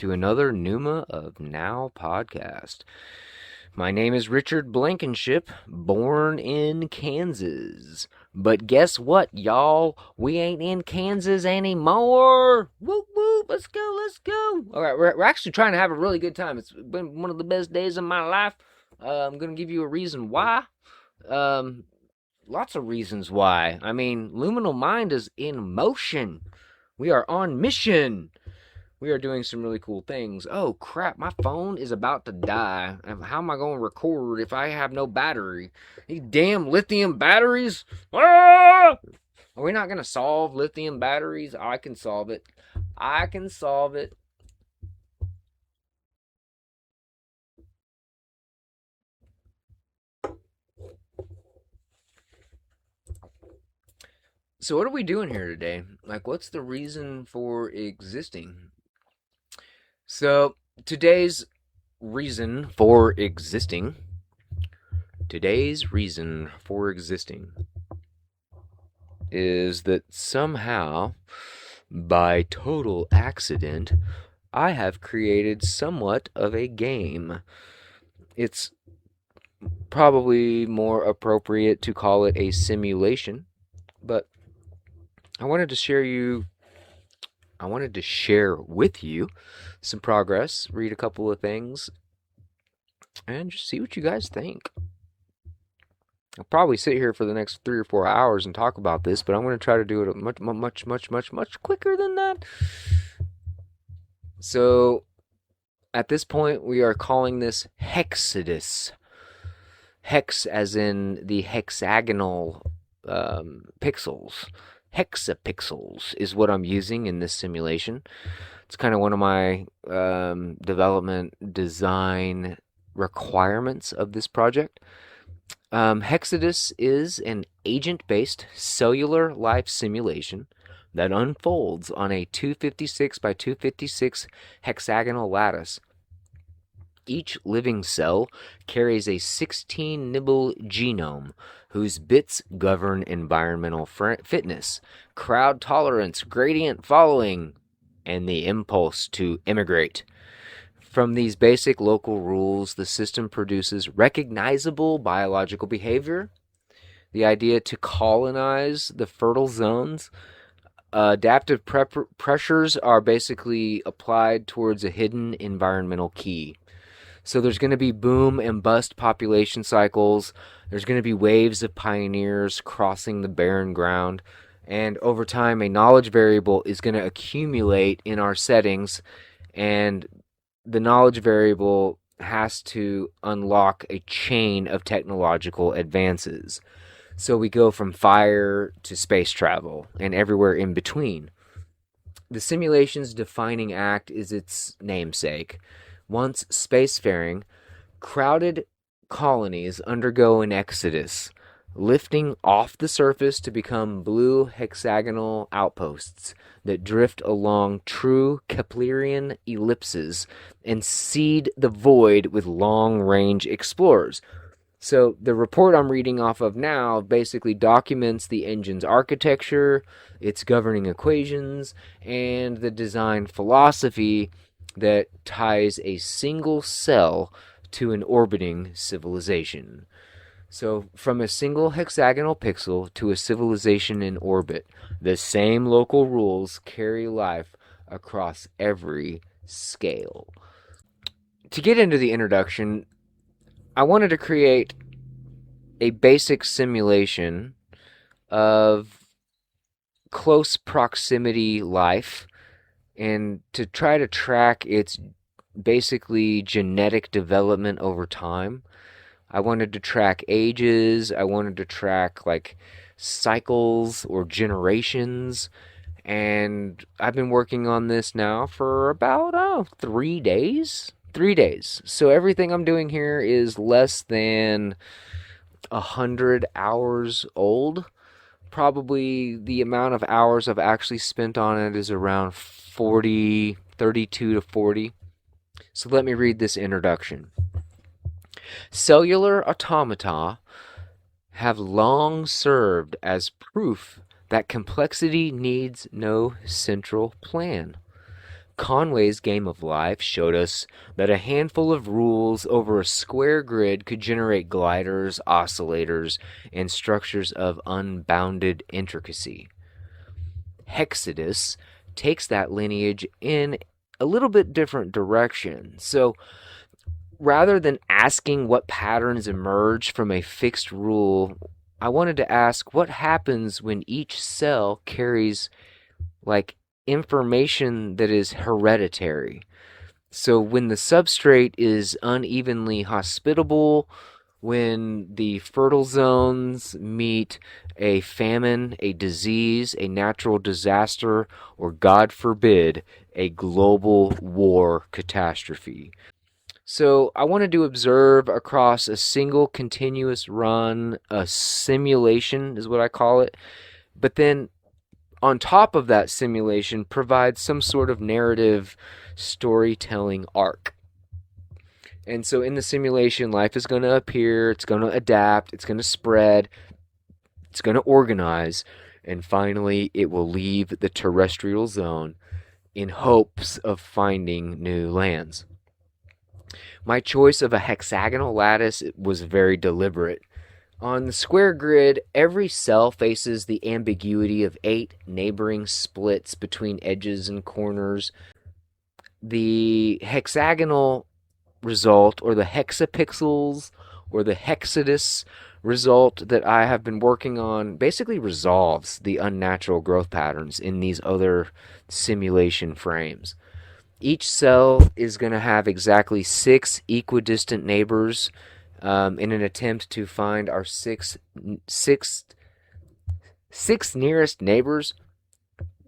to another Numa of Now podcast. My name is Richard Blankenship, born in Kansas. But guess what, y'all? We ain't in Kansas anymore. Whoop, whoop, let's go, let's go. All right, we're actually trying to have a really good time. It's been one of the best days of my life. I'm going to give you a reason why. Lots of reasons why. I mean, Luminal Mind is in motion. We are on mission. We are doing some really cool things. Oh crap, my phone is about to die. How am I going to record if I have no battery? These damn lithium batteries. Ah! Are we not going to solve lithium batteries? I can solve it. I can solve it. So what are we doing here today? Like, what's the reason for existing? So today's reason for existing is that somehow, by total accident, I have created somewhat of a game. It's probably more appropriate to call it a simulation, but I wanted to share with you some progress, read a couple of things, and just see what you guys think. I'll probably sit here for the next 3 or 4 hours and talk about this, but I'm going to try to do it much quicker than that. So, at this point, we are calling this Hexodus. Hex as in the hexagonal pixels. Hexapixels is what I'm using in this simulation. It's kind of one of my development design requirements of this project. Hexodus is an agent-based cellular life simulation that unfolds on a 256 by 256 hexagonal lattice. Each living cell carries a 16-nibble genome whose bits govern environmental fitness, crowd tolerance, gradient following, and the impulse to immigrate. From these basic local rules, the system produces recognizable biological behavior, the idea to colonize the fertile zones. Adaptive pressures are basically applied towards a hidden environmental key. So there's going to be boom and bust population cycles. There's going to be waves of pioneers crossing the barren ground. And over time, a knowledge variable is going to accumulate in our settings. And the knowledge variable has to unlock a chain of technological advances. So we go from fire to space travel and everywhere in between. The simulation's defining act is its namesake. Once spacefaring, crowded colonies undergo an exodus, lifting off the surface to become blue hexagonal outposts that drift along true Keplerian ellipses and seed the void with long-range explorers. So the report I'm reading off of now basically documents the engine's architecture, its governing equations, and the design philosophy that ties a single cell to an orbiting civilization. So from a single hexagonal pixel to a civilization in orbit, the same local rules carry life across every scale. To get into the introduction, I wanted to create a basic simulation of close proximity life and to try to track its basically genetic development over time. I wanted to track ages, I wanted to track like cycles or generations, and I've been working on this now for about 3 days. 3 days. So everything I'm doing here is less than 100 hours old. Probably the amount of hours I've actually spent on it is around 32 to 40. So let me read this introduction. Cellular automata have long served as proof that complexity needs no central plan. Conway's Game of Life showed us that a handful of rules over a square grid could generate gliders, oscillators, and structures of unbounded intricacy. Hexodus takes that lineage in a little bit different direction. So rather than asking what patterns emerge from a fixed rule, I wanted to ask what happens when each cell carries like information that is hereditary. So when the substrate is unevenly hospitable, when the fertile zones meet a famine, a disease, a natural disaster, or God forbid, a global war catastrophe. So I wanted to observe across a single continuous run, a simulation is what I call it, but then on top of that simulation provides some sort of narrative storytelling arc. And so in the simulation, life is going to appear, it's going to adapt, it's going to spread, it's going to organize, and finally it will leave the terrestrial zone in hopes of finding new lands. My choice of a hexagonal lattice was very deliberate. On the square grid, every cell faces the ambiguity of 8 neighboring splits between edges and corners. The hexagonal result, or the hexapixels, or the Hexodus result that I have been working on, basically resolves the unnatural growth patterns in these other simulation frames. Each cell is going to have exactly 6 equidistant neighbors in an attempt to find our six nearest neighbors.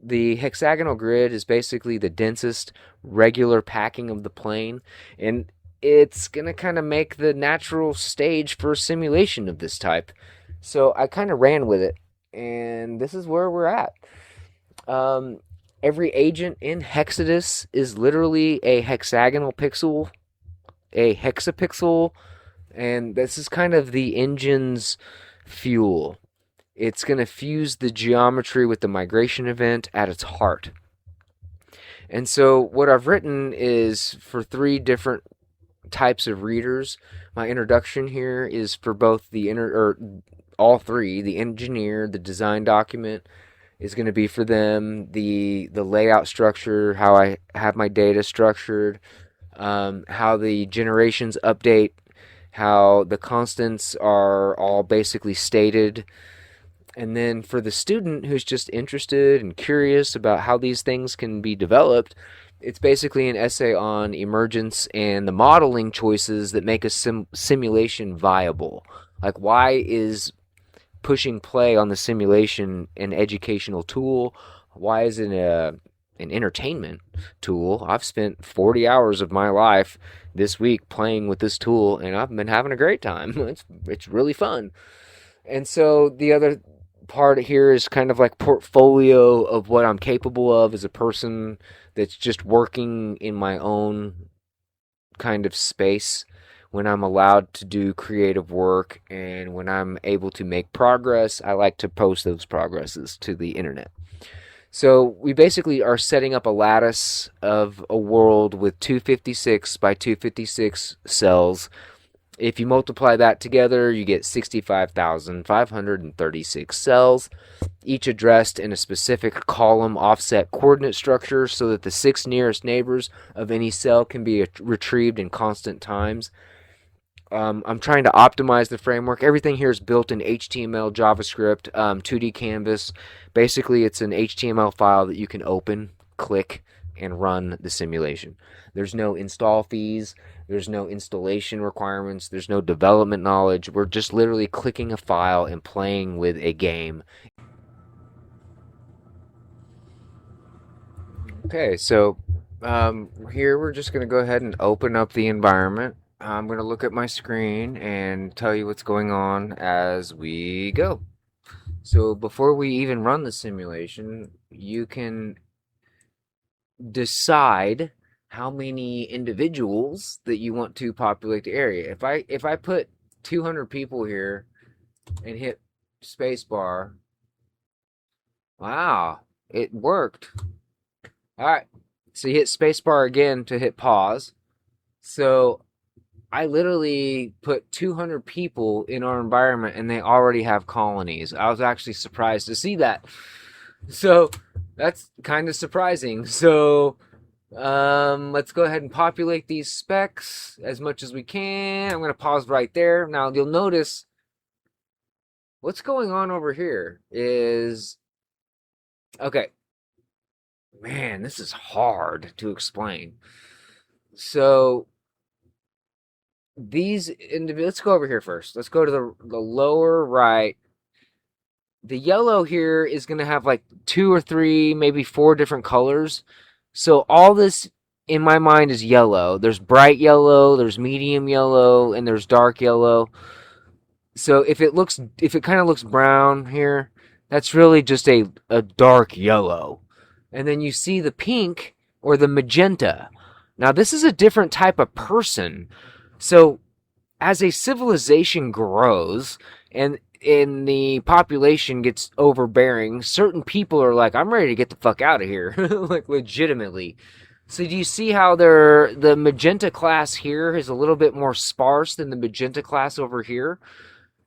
The hexagonal grid is basically the densest regular packing of the plane, and it's going to kind of make the natural stage for a simulation of this type. So I kind of ran with it, and this is where we're at. Every agent in Hexodus is literally a hexagonal pixel, a hexapixel, and this is kind of the engine's fuel. It's going to fuse the geometry with the migration event at its heart. And so what I've written is for 3 different types of readers. My introduction here is for both all 3, the engineer, the design document is going to be for them, the layout structure, how I have my data structured, how the generations update, how the constants are all basically stated. And then for the student who's just interested and curious about how these things can be developed, it's basically an essay on emergence and the modeling choices that make a simulation viable. Like, why is pushing play on the simulation an educational tool? Why is it an entertainment tool? I've spent 40 hours of my life this week playing with this tool, and I've been having a great time. It's really fun. And so the other part here is kind of like portfolio of what I'm capable of as a person that's just working in my own kind of space, when I'm allowed to do creative work and when I'm able to make progress. I like to post those progresses to the internet. So we basically are setting up a lattice of a world with 256 by 256 cells. If you multiply that together, you get 65,536 cells, each addressed in a specific column offset coordinate structure so that the 6 nearest neighbors of any cell can be retrieved in constant times. I'm trying to optimize the framework. Everything here is built in HTML, JavaScript, 2D Canvas. Basically, it's an HTML file that you can open, click, and run the simulation. There's no install fees. There's no installation requirements. There's no development knowledge. We're just literally clicking a file and playing with a game. Okay, so here we're just going to go ahead and open up the environment. I'm going to look at my screen and tell you what's going on as we go. So before we even run the simulation, you can decide how many individuals that you want to populate the area. If I put 200 people here and hit spacebar, wow, it worked. All right, So you hit spacebar again to hit pause. So I literally put 200 people in our environment and they already have colonies. I was actually surprised to see that. So that's kind of surprising. So let's go ahead and populate these specs as much as we can. I'm going to pause right there. Now you'll notice what's going on over here is, okay, man, this is hard to explain. So these individuals, let's go over here first. Let's go to the lower right. The yellow here is going to have like 2 or 3, maybe 4 different colors. So all this in my mind is yellow. There's bright yellow, there's medium yellow, and there's dark yellow. So if it kind of looks brown here, that's really just a dark yellow. And then you see the pink or the magenta. Now this is a different type of person. So as a civilization grows and the population gets overbearing, certain people are like, I'm ready to get the fuck out of here. Like legitimately. So do you see how the magenta class here is a little bit more sparse than the magenta class over here?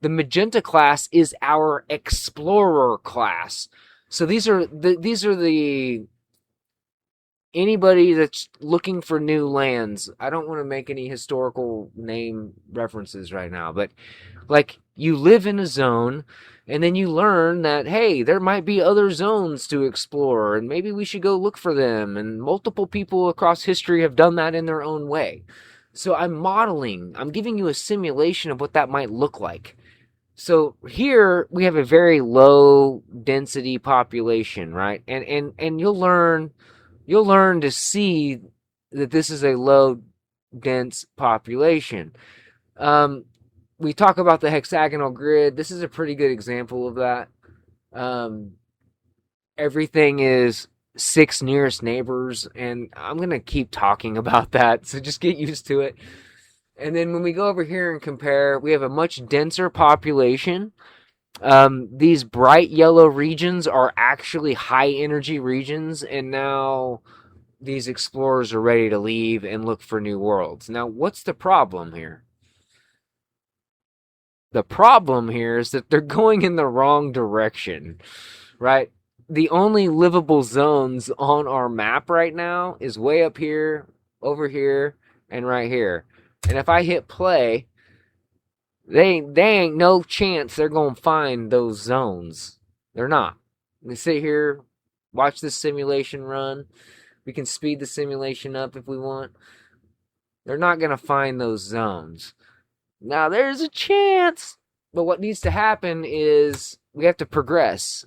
The magenta class is our explorer class. So these are the anybody that's looking for new lands. I don't want to make any historical name references right now, but like you live in a zone and then you learn that, hey, there might be other zones to explore and maybe we should go look for them. And multiple people across history have done that in their own way. So I'm giving you a simulation of what that might look like. So here we have a very low density population, right? And you'll learn to see that this is a low dense population. We talk about the hexagonal grid. This is a pretty good example of that. Everything is 6 nearest neighbors, and I'm going to keep talking about that, so just get used to it. And then when we go over here and compare, we have a much denser population. These bright yellow regions are actually high energy regions, and now these explorers are ready to leave and look for new worlds. Now, what's the problem here? The problem here is that they're going in the wrong direction, right? The only livable zones on our map right now is way up here, over here, and right here. And if I hit play, they ain't no chance they're going to find those zones. They're not. We sit here, watch this simulation run. We can speed the simulation up if we want. They're not going to find those zones. Now, there's a chance. But what needs to happen is we have to progress.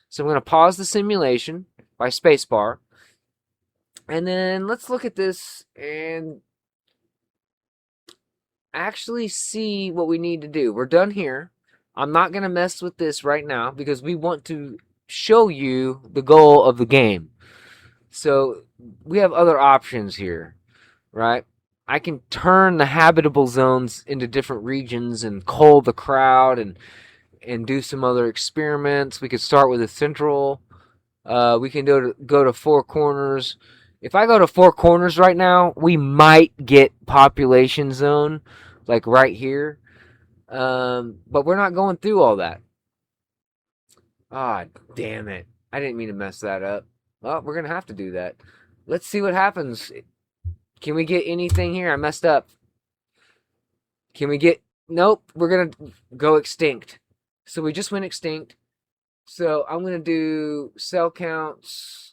So I'm going to pause the simulation by spacebar. And then let's look at this and actually see what we need to do. We're done here. I'm not going to mess with this right now because we want to show you the goal of the game. So we have other options here, right? I can turn the habitable zones into different regions and cull the crowd and do some other experiments. We could start with a central. We can go to 4 corners. If I go to 4 corners right now, we might get population zone, like right here. But we're not going through all that. Ah, damn it. I didn't mean to mess that up. Well, we're going to have to do that. Let's see what happens. Can we get anything here? I messed up. Can we get... Nope, we're going to go extinct. So we just went extinct. So I'm going to do cell counts.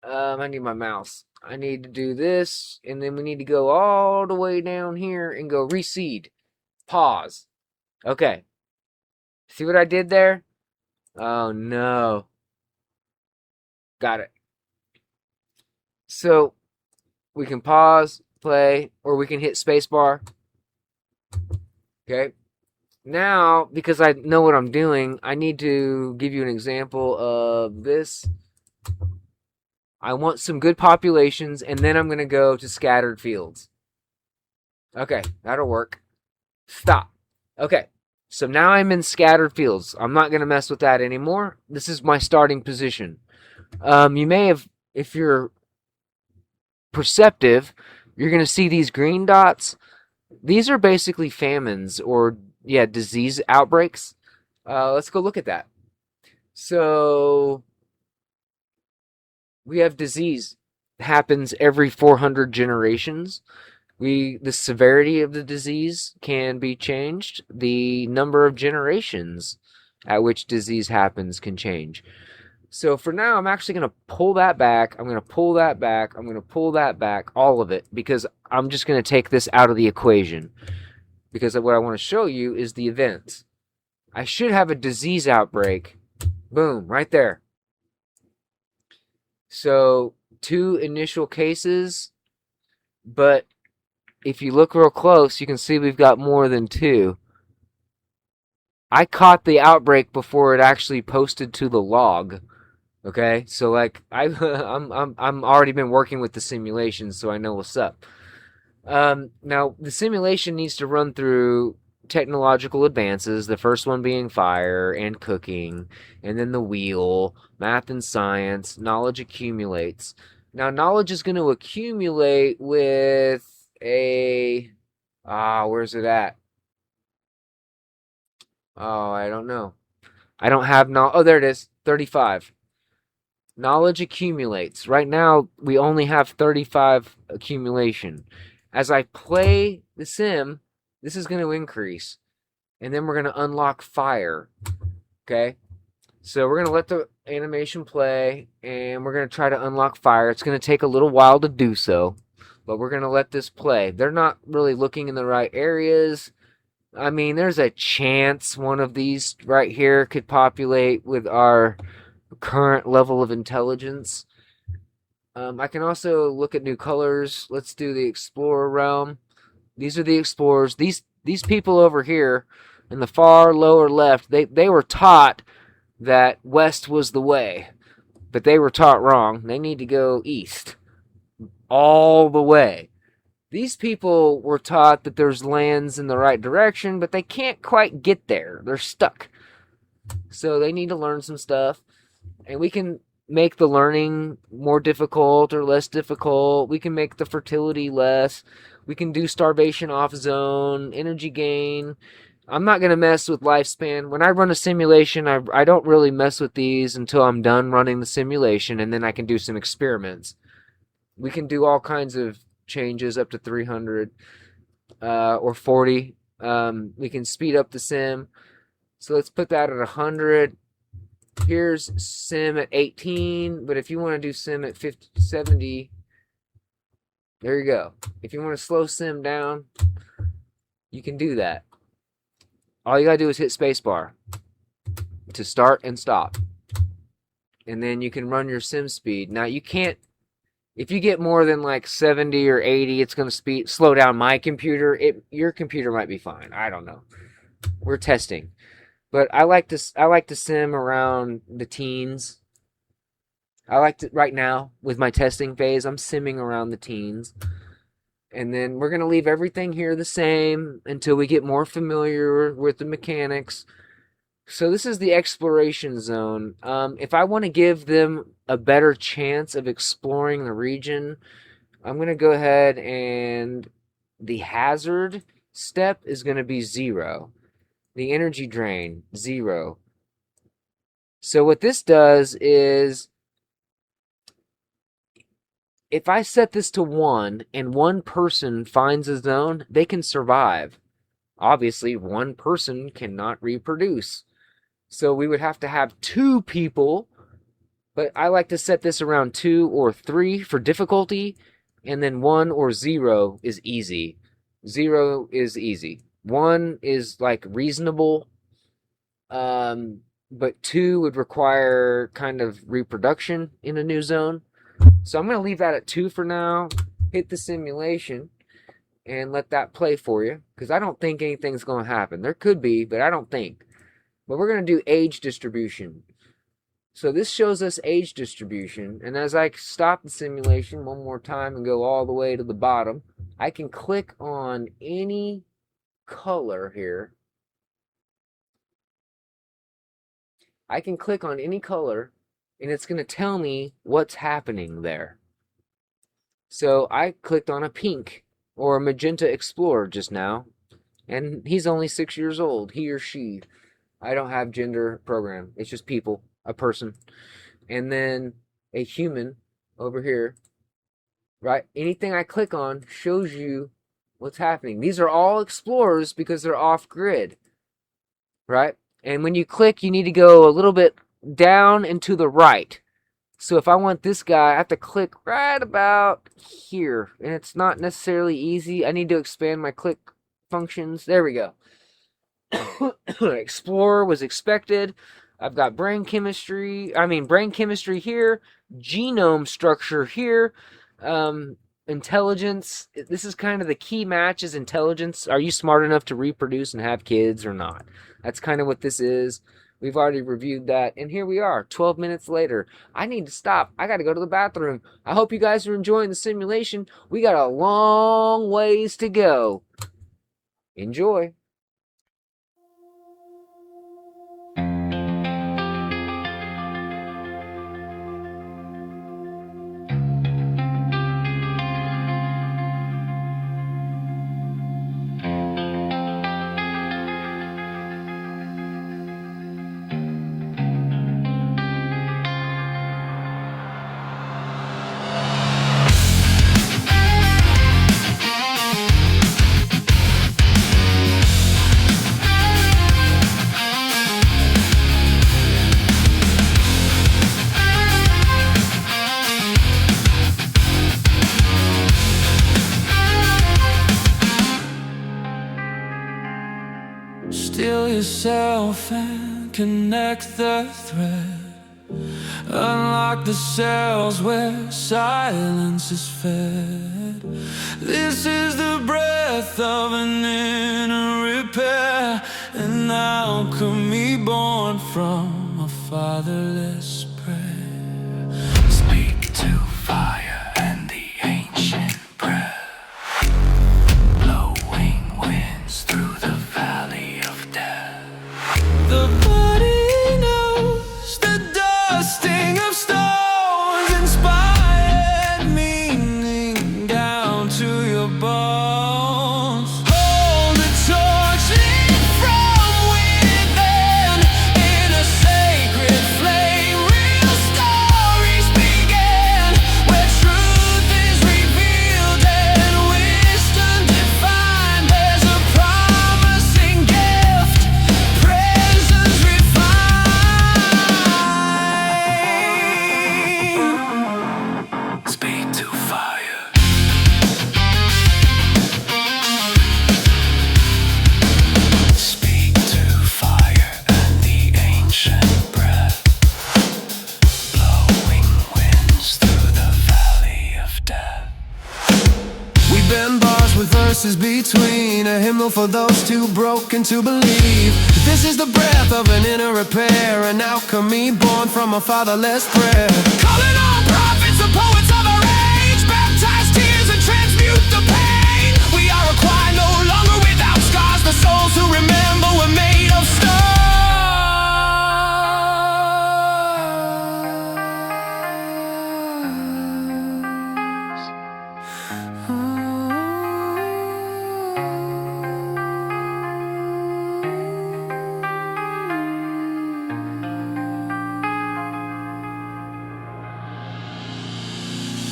I need my mouse. I need to do this, and then we need to go all the way down here and go reseed. Pause. Okay. See what I did there? Oh, no. Got it. So we can pause, play, or we can hit spacebar. Okay. Now, because I know what I'm doing, I need to give you an example of this. I want some good populations, and then I'm going to go to scattered fields. Okay, that'll work. Stop. Okay, so now I'm in scattered fields. I'm not going to mess with that anymore. This is my starting position. You may have, if you're perceptive, you're going to see these green dots. These are basically famines or, yeah, disease outbreaks. Let's go look at that. So we have disease happens every 400 generations. The severity of the disease can be changed. The number of generations at which disease happens can change. So for now, I'm actually going to pull that back. I'm going to pull that back. I'm going to pull that back, all of it, because I'm just going to take this out of the equation. Because what I want to show you is the events. I should have a disease outbreak. Boom, right there. So 2 initial cases, but if you look real close, you can see we've got more than 2. I caught the outbreak before it actually posted to the log. Okay, so like I'm already been working with the simulation, so I know what's up. Now the simulation needs to run through technological advances. The first one being fire and cooking, and then the wheel, math and science. Knowledge accumulates. Now knowledge is going to accumulate with a where's it at? Oh, I don't know. I don't have no. Oh, there it is. 35. Knowledge accumulates. Right now, we only have 35 accumulation. As I play the sim, this is going to increase. And then we're going to unlock fire. Okay? So we're going to let the animation play, and we're going to try to unlock fire. It's going to take a little while to do so, but we're going to let this play. They're not really looking in the right areas. I mean, there's a chance one of these right here could populate with our current level of intelligence. I can also look at new colors. Let's do the explorer realm. These are the explorers. These people over here in the far lower left, they were taught that west was the way, but they were taught wrong. They need to go east all the way. These people were taught that there's lands in the right direction, but they can't quite get there. They're stuck. So they need to learn some stuff. And we can make the learning more difficult or less difficult. We can make the fertility less. We can do starvation off zone, energy gain. I'm not going to mess with lifespan. When I run a simulation, I don't really mess with these until I'm done running the simulation, and then I can do some experiments. We can do all kinds of changes up to 300 or 40. We can speed up the sim. So let's put that at 100. Here's sim at 18, but if you want to do sim at 50, 70, there you go. If you want to slow sim down, you can do that. All you gotta do is hit spacebar to start and stop. And then you can run your sim speed. Now you can't, if you get more than like 70 or 80, it's gonna slow down my computer. Your computer might be fine. I don't know. We're testing. But I like to sim around the teens. I like to right now with my testing phase, I'm simming around the teens. And then we're going to leave everything here the same until we get more familiar with the mechanics. So this is the exploration zone. If I want to give them a better chance of exploring the region, I'm going to go ahead and the hazard step is going to be 0. The energy drain, 0. So what this does is, if I set this to 1 and one person finds a zone, they can survive. Obviously, one person cannot reproduce. So we would have to have 2 people, but I like to set this around 2 or 3 for difficulty, and then 1 or 0 is easy. 0 is easy. 1 is like reasonable, but 2 would require kind of reproduction in a new zone. So I'm going to leave that at 2 for now, hit the simulation, and let that play for you, because I don't think anything's going to happen. There could be, but I don't think. But we're going to do age distribution. So this shows us age distribution, and as I stop the simulation one more time and go all the way to the bottom, I can click on any color here. I can click on any color and it's going to tell me what's happening there. So I clicked on a pink or a magenta explorer just now, and he's only 6 years old, he or she. I don't have gender program. It's just people, a person. And then a human over here, right? Anything I click on shows you what's happening. These are all explorers because they're off grid, right? And when you click, you need to go a little bit down and to the right. So if I want this guy, I have to click right about here. And it's not necessarily easy. I need to expand my click functions. There we go. Explorer was expected. I've got brain chemistry here, genome structure here, intelligence. This is kind of the key match is intelligence. Are you smart enough to reproduce and have kids or not? That's kind of what this is. We've already reviewed that. And here we are, 12 minutes later. I need to stop. I got to go to the bathroom. I hope you guys are enjoying the simulation. We got a long ways to go. Enjoy. Steal yourself and connect the thread. Unlock the cells where silence is fed. This is the breath of an inner repair, an alchemy born from a fatherless prayer. Speak to fire and the ancient breath. Blowing winds through the valley of death. The body knows the dusting of stones, inspired meaning down to your bones. Hold the torch lit from within, in a sacred flame, real stories begin, where truth is revealed and wisdom defined. There's a promising gift, presence refined. Speak to fire. Speak to fire and the ancient breath. Blowing winds through the valley of death. We bend bars with verses between, a hymnal for those too broken to believe. This is the breath of an inner repair, an alchemy born from a fatherless prayer. Calling all prophets and poets of our age, baptize tears and transmute the pain. We are a choir no longer without scars, the souls who remember were made of stars.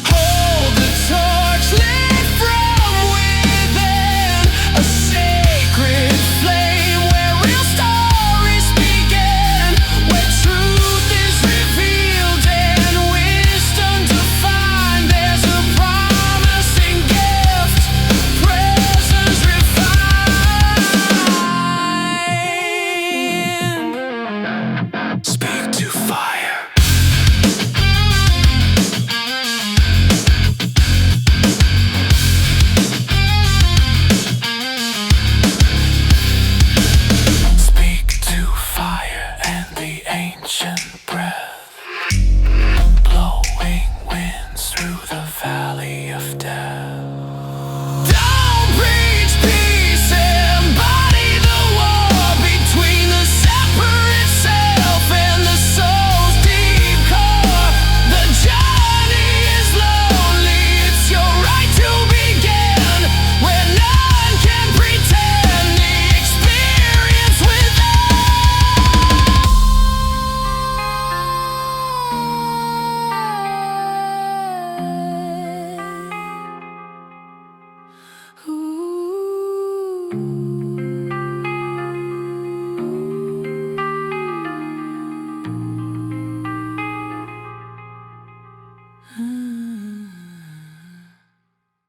Hold the torch lit from within, a sacred flame where real stories begin, where truth is revealed and wisdom defined. There's a promising gift,